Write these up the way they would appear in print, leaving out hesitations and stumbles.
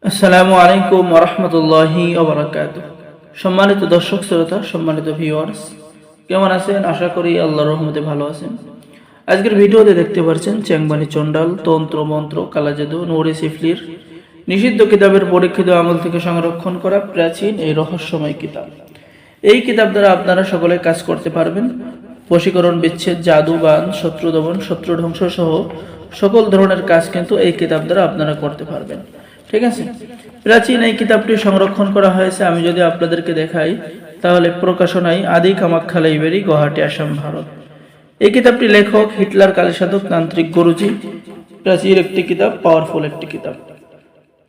আসসালামু আলাইকুম ওয়া রাহমাতুল্লাহি ওয়া বারাকাতুহু। সম্মানিত দর্শক শ্রোতা, সম্মানিত ভিউয়ার্স, কেমন আছেন? আশা করি আল্লাহর রহমতে ভালো আছেন। আজকের ভিডিওতে দেখতে পাচ্ছেন চ্যাংবানি চন্ডাল, তন্ত্র মন্ত্র, কালাজাদু, নুরি সিফলির নিষিদ্ধ কিতাবের পরীক্ষিত আমল থেকে সংরক্ষণ করা প্রাচীন এই রহস্যময় কিতাব। এই কিতাব দ্বারা আপনারা সকলে কাজ করতে পারবেন। বশীকরণ, বিচ্ছেদ, জাদু, বান, শত্রু দমন, শত্রু ধ্বংস সহ সকল ধরনের কাজ কিন্তু এই কিতাব দ্বারা আপনারা করতে পারবেন। ঠিক আছে, প্রাচীন এই কিতাবটি সংরক্ষণ করা হয়েছে। আমি যদি আপনাদেরকে দেখাই তাহলে প্রকাশনায় আদি কামাখ্যা লাইব্রেরি, গুয়াহাটি, আসাম, ভারত। এই কিতাবটি লেখক হিটলার কালীসাধক তান্ত্রিক গুরুজি। প্রাচীন একটি কিতাব, পাওয়ারফুল একটি কিতাব।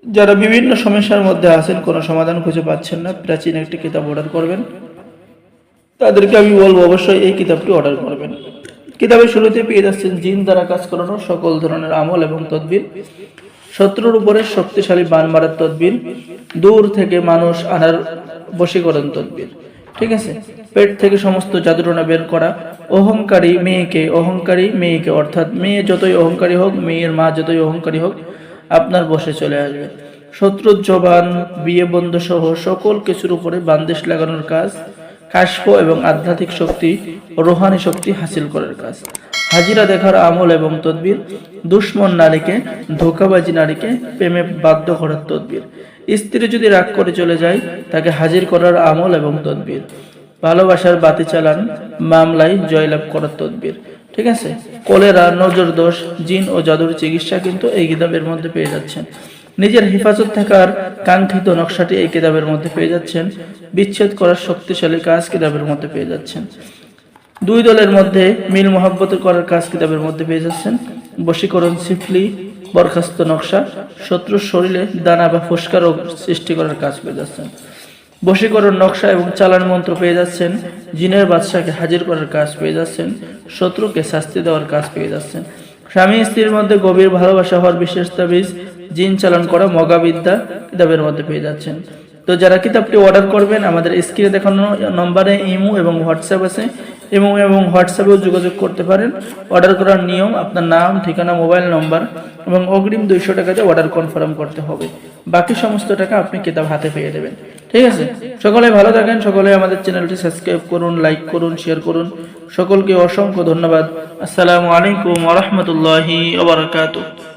যারা বিভিন্ন সমস্যার মধ্যে আছেন, কোনো সমাধান খুঁজে পাচ্ছেন না, প্রাচীন একটি কিতাব অর্ডার করবেন, তাদেরকে আমি বলবো অবশ্যই এই কিতাবটি অর্ডার করবেন। কিতাবের শুরুতে পেয়ে যাচ্ছেন জিন দ্বারা কাজ করানো সকল ধরনের আমল এবং তদবির, শত্রুর উপরে শক্তিশালী বান মারার তদবির, দূর থেকে মানুষ আনার বশীকরণ তদবির। ঠিক আছে, পেট থেকে সমস্ত জাদুটনা বের করা, অহংকারী মেয়েকে অর্থাৎ মেয়ে যতই অহংকারী হোক, মেয়ের মা যতই অহংকারী হোক, আপনার বশে চলে আসবে। শত্রুর জবান, বিয়ে বন্ধ সহ সকল কিছুর উপরে বান্দিশ লাগানোর কাজ, কাশফ এবং আধ্যাত্মিক শক্তি, রোহানি শক্তি হাসিল করার কাজ, হাজিরা দেখার আমল এবং তদবির, দুশ্মন নারীকে, ধোঁকাবাজি নারীকে প্রেমে বাধ্য করার তদবির, স্ত্রী যদি রাগ করে চলে যায় তাকে হাজির করার আমল এবং তদবির, ভালোবাসার বাতি চালান, মামলায় জয়লাভ করার তদবির। ঠিক আছে, কলেরা, নজর দোষ, জিন ও জাদুর চিকিৎসা কিন্তু এই কিতাবের মধ্যে পেয়ে যাচ্ছেন। নিজের হেফাজত থাকার কাঙ্ক্ষিত নকশাটি এই কিতাবের মধ্যে পেয়ে যাচ্ছেন। বিচ্ছেদ করার শক্তিশালী কাজ কিতাবের মধ্যে পেয়ে যাচ্ছেন। দুই দলের মধ্যে মিল মহাব্বত করার কাজ কিতাবের মধ্যে পেয়ে যাচ্ছেন। বশীকরণ, সিফলি, বরখাস্ত নকশা, শত্রুর শরীরে দানা বা ফুসকা রোগ সৃষ্টি করার কাজ পেয়ে যাচ্ছেন। বশীকরণ নকশা এবং চালান মন্ত্র পেয়ে যাচ্ছেন। জিনের বাদশাকে হাজির করার কাজ পেয়ে যাচ্ছেন। শত্রুকে শাস্তি দেওয়ার কাজ পেয়ে যাচ্ছেন। স্বামী স্ত্রীর মধ্যে গভীর ভালোবাসা হওয়ার বিশেষ তাবিজ, জিন চালান করা মগাবিদ্যা কিতাবের মধ্যে পেয়ে যাচ্ছেন। তো যারা কিতাবটি অর্ডার করবেন, আমাদের স্ক্রিনে দেখানো নম্বরে ইমো এবং হোয়াটসঅ্যাপ আছে, ইমো এবং হোয়াটসঅ্যাপেও যোগাযোগ করতে পারেন। অর্ডার করার নিয়ম, আপনার নাম, ঠিকানা, মোবাইল নম্বর এবং অগ্রিম 200 টাকা দিয়ে অর্ডার কনফার্ম করতে হবে। বাকি সমস্ত টাকা আপনি কিতাব হাতে পেয়ে দেবেন। ঠিক আছে, সকলে ভালো থাকেন। সকলে আমাদের চ্যানেলটি সাবস্ক্রাইব করুন, লাইক করুন, শেয়ার করুন। সকলকে অসংখ্য ধন্যবাদ। আসসালামু আলাইকুম ওয়া রাহমাতুল্লাহি ওয়া বারাকাতুহু।